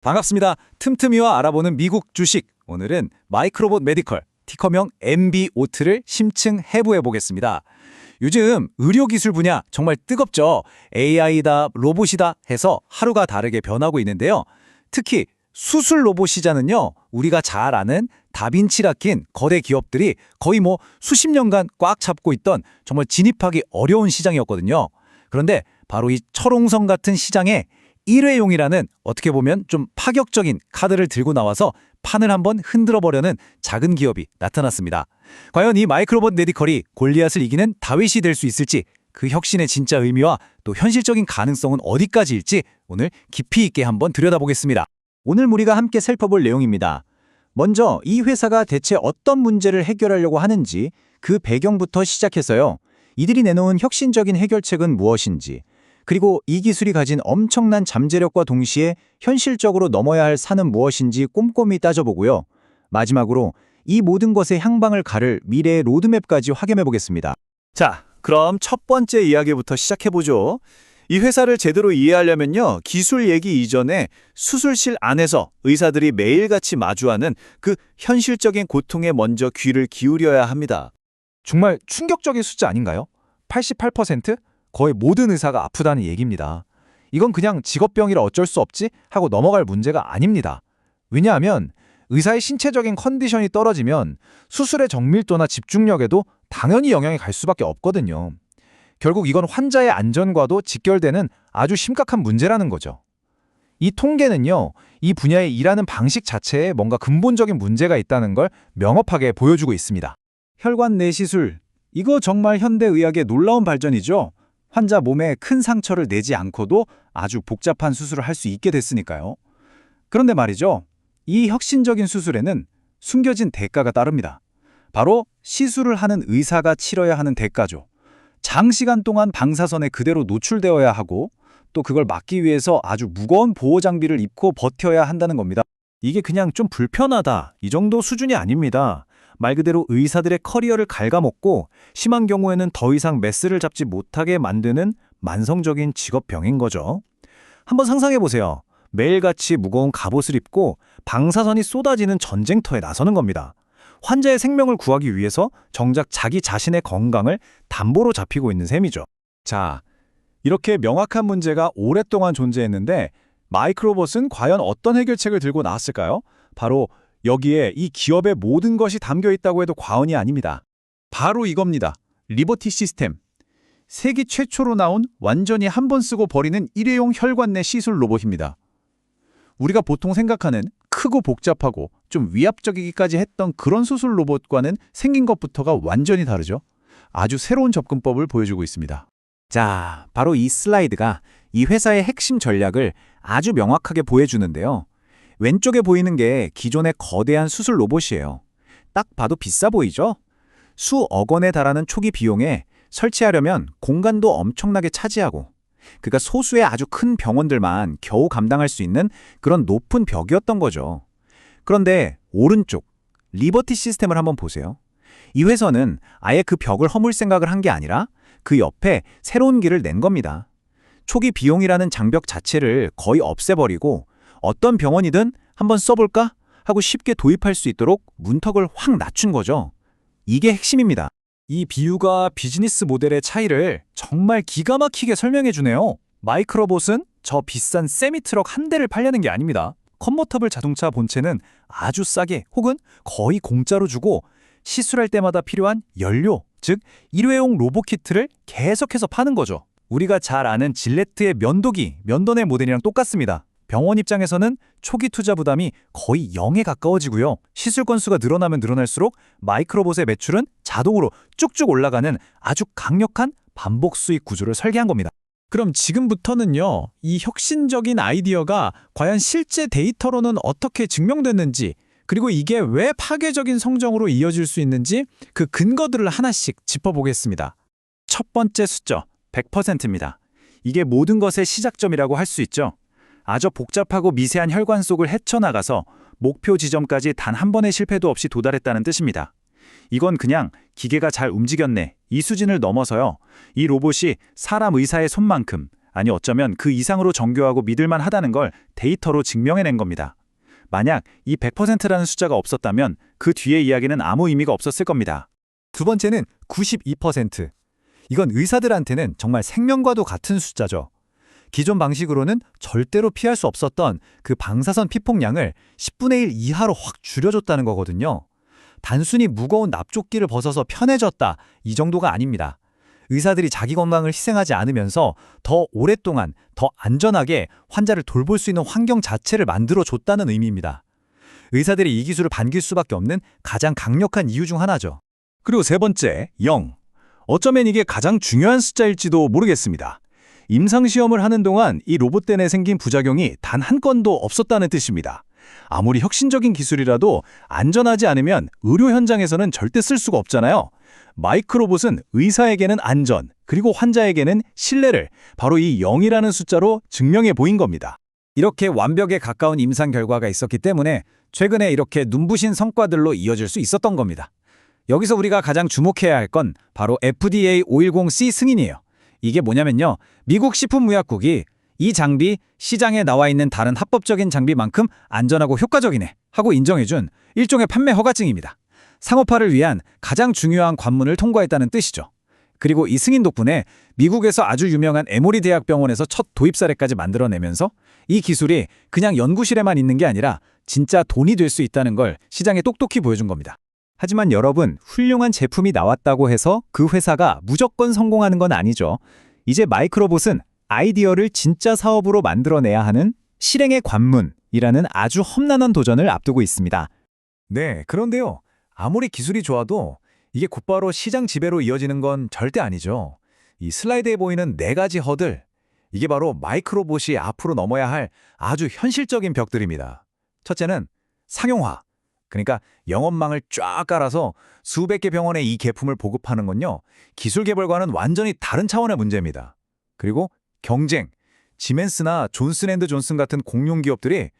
반갑습니다. 틈틈이와 알아보는 미국 주식. 오늘은 마이크로봇 메디컬, 티커명 MBOT를 심층 해부해 보겠습니다. 요즘 의료기술 분야 정말 뜨겁죠. AI다, 로봇이다 해서 하루가 다르게 변하고 있는데요. 특히 수술 로봇 시장은요, 우리가 잘 아는 다빈치가 낀 거대 기업들이 거의 수십 년간 꽉 잡고 있던 정말 진입하기 어려운 시장이었거든요. 그런데 바로 이 철옹성 같은 시장에 일회용이라는 어떻게 보면 좀 파격적인 카드를 들고 나와서 판을 한번 흔들어 보려는 작은 기업이 나타났습니다. 과연 이 마이크로봇 메디컬이 골리앗을 이기는 다윗이 될 수 있을지, 그 혁신의 진짜 의미와 또 현실적인 가능성은 어디까지일지 오늘 깊이 있게 한번 들여다보겠습니다. 오늘 우리가 함께 살펴볼 내용입니다. 먼저 이 회사가 대체 어떤 문제를 해결하려고 하는지, 그 배경부터 시작해서요. 이들이 내놓은 혁신적인 해결책은 무엇인지, 그리고 이 기술이 가진 엄청난 잠재력과 동시에 현실적으로 넘어야 할 산은 무엇인지 꼼꼼히 따져보고요. 마지막으로 이 모든 것의 향방을 가를 미래의 로드맵까지 확인해 보겠습니다. 자, 그럼 첫 번째 이야기부터 시작해보죠. 이 회사를 제대로 이해하려면요, 기술 얘기 이전에 수술실 안에서 의사들이 매일같이 마주하는 그 현실적인 고통에 먼저 귀를 기울여야 합니다. 정말 충격적인 숫자 아닌가요? 88%? 거의 모든 의사가 아프다는 얘기입니다. 이건 그냥 직업병이라 어쩔 수 없지 하고 넘어갈 문제가 아닙니다. 왜냐하면 의사의 신체적인 컨디션이 떨어지면 수술의 정밀도나 집중력에도 당연히 영향이 갈 수밖에 없거든요. 결국 이건 환자의 안전과도 직결되는 아주 심각한 문제라는 거죠. 이 통계는요, 이 분야에 일하는 방식 자체에 뭔가 근본적인 문제가 있다는 걸 명확하게 보여주고 있습니다. 혈관 내 시술, 이거 정말 현대의학의 놀라운 발전이죠. 환자 몸에 큰 상처를 내지 않고도 아주 복잡한 수술을 할 수 있게 됐으니까요. 그런데 말이죠, 이 혁신적인 수술에는 숨겨진 대가가 따릅니다. 바로 시술을 하는 의사가 치러야 하는 대가죠. 장시간 동안 방사선에 그대로 노출되어야 하고, 또 그걸 막기 위해서 아주 무거운 보호 장비를 입고 버텨야 한다는 겁니다. 이게 그냥 좀 불편하다, 이 정도 수준이 아닙니다. 말 그대로 의사들의 커리어를 갉아먹고 심한 경우에는 더 이상 메스를 잡지 못하게 만드는 만성적인 직업병인 거죠. 한번 상상해보세요. 매일같이 무거운 갑옷을 입고 방사선이 쏟아지는 전쟁터에 나서는 겁니다. 환자의 생명을 구하기 위해서 정작 자기 자신의 건강을 담보로 잡히고 있는 셈이죠. 자, 이렇게 명확한 문제가 오랫동안 존재했는데 마이크로봇은 과연 어떤 해결책을 들고 나왔을까요? 바로 여기에 이 기업의 모든 것이 담겨 있다고 해도 과언이 아닙니다. 바로 이겁니다. 리버티 시스템. 세계 최초로 나온 완전히 한 번 쓰고 버리는 일회용 혈관 내 시술 로봇입니다. 우리가 보통 생각하는 크고 복잡하고 좀 위압적이기까지 했던 그런 수술 로봇과는 생긴 것부터가 완전히 다르죠. 아주 새로운 접근법을 보여주고 있습니다. 자, 바로 이 슬라이드가 이 회사의 핵심 전략을 아주 명확하게 보여주는데요. 왼쪽에 보이는 게 기존의 거대한 수술 로봇이에요. 딱 봐도 비싸 보이죠? 수억 원에 달하는 초기 비용에 설치하려면 공간도 엄청나게 차지하고, 그러니까 소수의 아주 큰 병원들만 겨우 감당할 수 있는 그런 높은 벽이었던 거죠. 그런데 오른쪽 리버티 시스템을 한번 보세요. 이 회사는 아예 그 벽을 허물 생각을 한 게 아니라 그 옆에 새로운 길을 낸 겁니다. 초기 비용이라는 장벽 자체를 거의 없애버리고 어떤 병원이든 한번 써볼까 하고 쉽게 도입할 수 있도록 문턱을 확 낮춘 거죠. 이게 핵심입니다. 이 비유가 비즈니스 모델의 차이를 정말 기가 막히게 설명해 주네요. 마이크로봇은 저 비싼 세미트럭 한 대를 팔려는 게 아닙니다. 컨버터블 자동차 본체는 아주 싸게 혹은 거의 공짜로 주고 시술할 때마다 필요한 연료, 즉 일회용 로봇 키트를 계속해서 파는 거죠. 우리가 잘 아는 질레트의 면도기, 면도내 모델이랑 똑같습니다. 병원 입장에서는 초기 투자 부담이 거의 0에 가까워지고요. 시술 건수가 늘어나면 늘어날수록 마이크로봇의 매출은 자동으로 쭉쭉 올라가는 아주 강력한 반복 수익 구조를 설계한 겁니다. 그럼 지금부터는요, 이 혁신적인 아이디어가 과연 실제 데이터로는 어떻게 증명됐는지, 그리고 이게 왜 파괴적인 성장으로 이어질 수 있는지 그 근거들을 하나씩 짚어보겠습니다. 첫 번째 숫자, 100%입니다. 이게 모든 것의 시작점이라고 할 수 있죠. 아주 복잡하고 미세한 혈관 속을 헤쳐나가서 목표 지점까지 단 한 번의 실패도 없이 도달했다는 뜻입니다. 이건 그냥 기계가 잘 움직였네, 이 수준을 넘어서요, 이 로봇이 사람 의사의 손만큼 아니 어쩌면 그 이상으로 정교하고 믿을만 하다는 걸 데이터로 증명해낸 겁니다. 만약 이 100%라는 숫자가 없었다면 그 뒤의 이야기는 아무 의미가 없었을 겁니다. 두 번째는 92%. 이건 의사들한테는 정말 생명과도 같은 숫자죠. 기존 방식으로는 절대로 피할 수 없었던 그 방사선 피폭량을 10분의 1 이하로 확 줄여줬다는 거거든요. 단순히 무거운 납조끼를 벗어서 편해졌다, 이 정도가 아닙니다. 의사들이 자기 건강을 희생하지 않으면서 더 오랫동안, 더 안전하게 환자를 돌볼 수 있는 환경 자체를 만들어줬다는 의미입니다. 의사들이 이 기술을 반길 수밖에 없는 가장 강력한 이유 중 하나죠. 그리고 세 번째, 0. 어쩌면 이게 가장 중요한 숫자일지도 모르겠습니다. 임상시험을 하는 동안 이 로봇 댄에 생긴 부작용이 단 한 건도 없었다는 뜻입니다. 아무리 혁신적인 기술이라도 안전하지 않으면 의료 현장에서는 절대 쓸 수가 없잖아요. 마이크로봇은 의사에게는 안전, 그리고 환자에게는 신뢰를 바로 이 0이라는 숫자로 증명해 보인 겁니다. 이렇게 완벽에 가까운 임상 결과가 있었기 때문에 최근에 이렇게 눈부신 성과들로 이어질 수 있었던 겁니다. 여기서 우리가 가장 주목해야 할 건 바로 FDA 510C 승인이에요. 이게 뭐냐면요, 미국 식품의약국이 이 장비 시장에 나와 있는 다른 합법적인 장비만큼 안전하고 효과적이네 하고 인정해준 일종의 판매 허가증입니다. 상업화를 위한 가장 중요한 관문을 통과했다는 뜻이죠. 그리고 이 승인 덕분에 미국에서 아주 유명한 에모리 대학병원에서 첫 도입 사례까지 만들어내면서 이 기술이 그냥 연구실에만 있는 게 아니라 진짜 돈이 될 수 있다는 걸 시장에 똑똑히 보여준 겁니다. 하지만 여러분, 훌륭한 제품이 나왔다고 해서 그 회사가 무조건 성공하는 건 아니죠. 이제 마이크로봇은 아이디어를 진짜 사업으로 만들어내야 하는 실행의 관문이라는 아주 험난한 도전을 앞두고 있습니다. 네, 그런데요, 아무리 기술이 좋아도 이게 곧바로 시장 지배로 이어지는 건 절대 아니죠. 이 슬라이드에 보이는 4가지 허들, 이게 바로 마이크로봇이 앞으로 넘어야 할 아주 현실적인 벽들입니다. 첫째는 상용화. 그러니까 영업망을 쫙 깔아서 수백 개 병원에 이 제품을 보급하는 건요, 기술 개발과는 완전히 다른 차원의 문제입니다. 그리고 경쟁. 지멘스나 존슨앤드존슨 같은 공룡 기업들이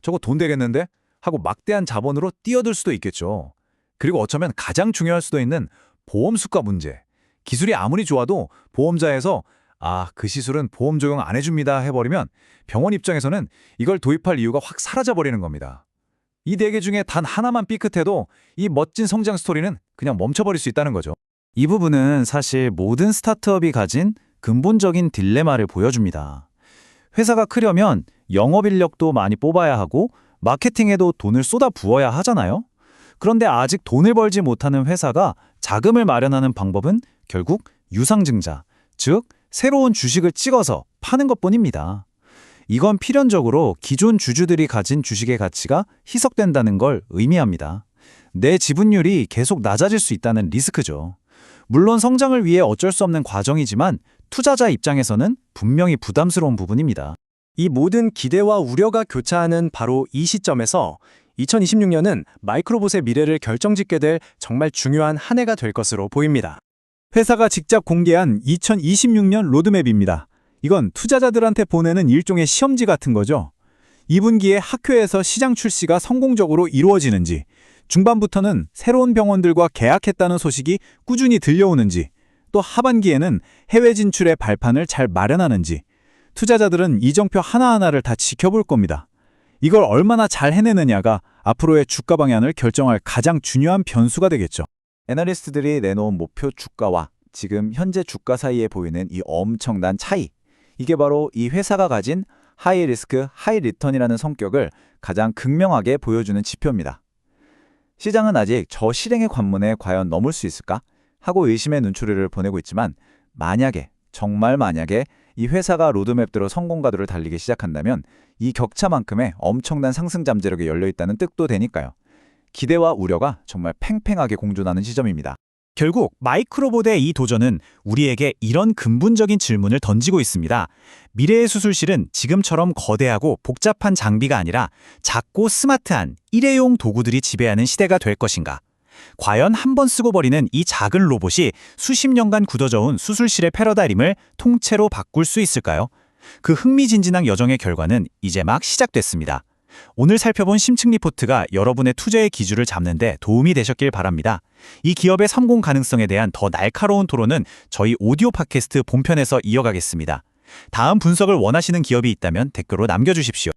저거 돈 되겠는데? 하고 막대한 자본으로 뛰어들 수도 있겠죠. 그리고 어쩌면 가장 중요할 수도 있는 보험 수가 문제. 기술이 아무리 좋아도 보험자에서 그 시술은 보험 적용 안 해줍니다 해버리면 병원 입장에서는 이걸 도입할 이유가 확 사라져버리는 겁니다. 이 4개 중에 단 하나만 삐끗해도 이 멋진 성장 스토리는 그냥 멈춰버릴 수 있다는 거죠. 이 부분은 사실 모든 스타트업이 가진 근본적인 딜레마를 보여줍니다. 회사가 크려면 영업인력도 많이 뽑아야 하고 마케팅에도 돈을 쏟아 부어야 하잖아요. 그런데 아직 돈을 벌지 못하는 회사가 자금을 마련하는 방법은 결국 유상증자, 즉 새로운 주식을 찍어서 파는 것뿐입니다. 이건 필연적으로 기존 주주들이 가진 주식의 가치가 희석된다는 걸 의미합니다. 내 지분율이 계속 낮아질 수 있다는 리스크죠. 물론 성장을 위해 어쩔 수 없는 과정이지만 투자자 입장에서는 분명히 부담스러운 부분입니다. 이 모든 기대와 우려가 교차하는 바로 이 시점에서 2026년은 마이크로봇의 미래를 결정짓게 될 정말 중요한 한 해가 될 것으로 보입니다. 회사가 직접 공개한 2026년 로드맵입니다. 이건 투자자들한테 보내는 일종의 시험지 같은 거죠. 2분기에 학회에서 시장 출시가 성공적으로 이루어지는지, 중반부터는 새로운 병원들과 계약했다는 소식이 꾸준히 들려오는지, 또 하반기에는 해외 진출의 발판을 잘 마련하는지, 투자자들은 이정표 하나하나를 다 지켜볼 겁니다. 이걸 얼마나 잘 해내느냐가 앞으로의 주가 방향을 결정할 가장 중요한 변수가 되겠죠. 애널리스트들이 내놓은 목표 주가와 지금 현재 주가 사이에 보이는 이 엄청난 차이, 이게 바로 이 회사가 가진 하이 리스크, 하이 리턴이라는 성격을 가장 극명하게 보여주는 지표입니다. 시장은 아직 저 실행의 관문에 과연 넘을 수 있을까 하고 의심의 눈초리를 보내고 있지만, 만약에, 정말 만약에 이 회사가 로드맵대로 성공 가도를 달리기 시작한다면 이 격차만큼의 엄청난 상승 잠재력이 열려있다는 뜻도 되니까요. 기대와 우려가 정말 팽팽하게 공존하는 시점입니다. 결국 마이크로봇의 이 도전은 우리에게 이런 근본적인 질문을 던지고 있습니다. 미래의 수술실은 지금처럼 거대하고 복잡한 장비가 아니라 작고 스마트한 일회용 도구들이 지배하는 시대가 될 것인가? 과연 한 번 쓰고 버리는 이 작은 로봇이 수십 년간 굳어져온 수술실의 패러다임을 통째로 바꿀 수 있을까요? 그 흥미진진한 여정의 결과는 이제 막 시작됐습니다. 오늘 살펴본 심층 리포트가 여러분의 투자의 기준을 잡는 데 도움이 되셨길 바랍니다. 이 기업의 성공 가능성에 대한 더 날카로운 토론은 저희 오디오 팟캐스트 본편에서 이어가겠습니다. 다음 분석을 원하시는 기업이 있다면 댓글로 남겨주십시오.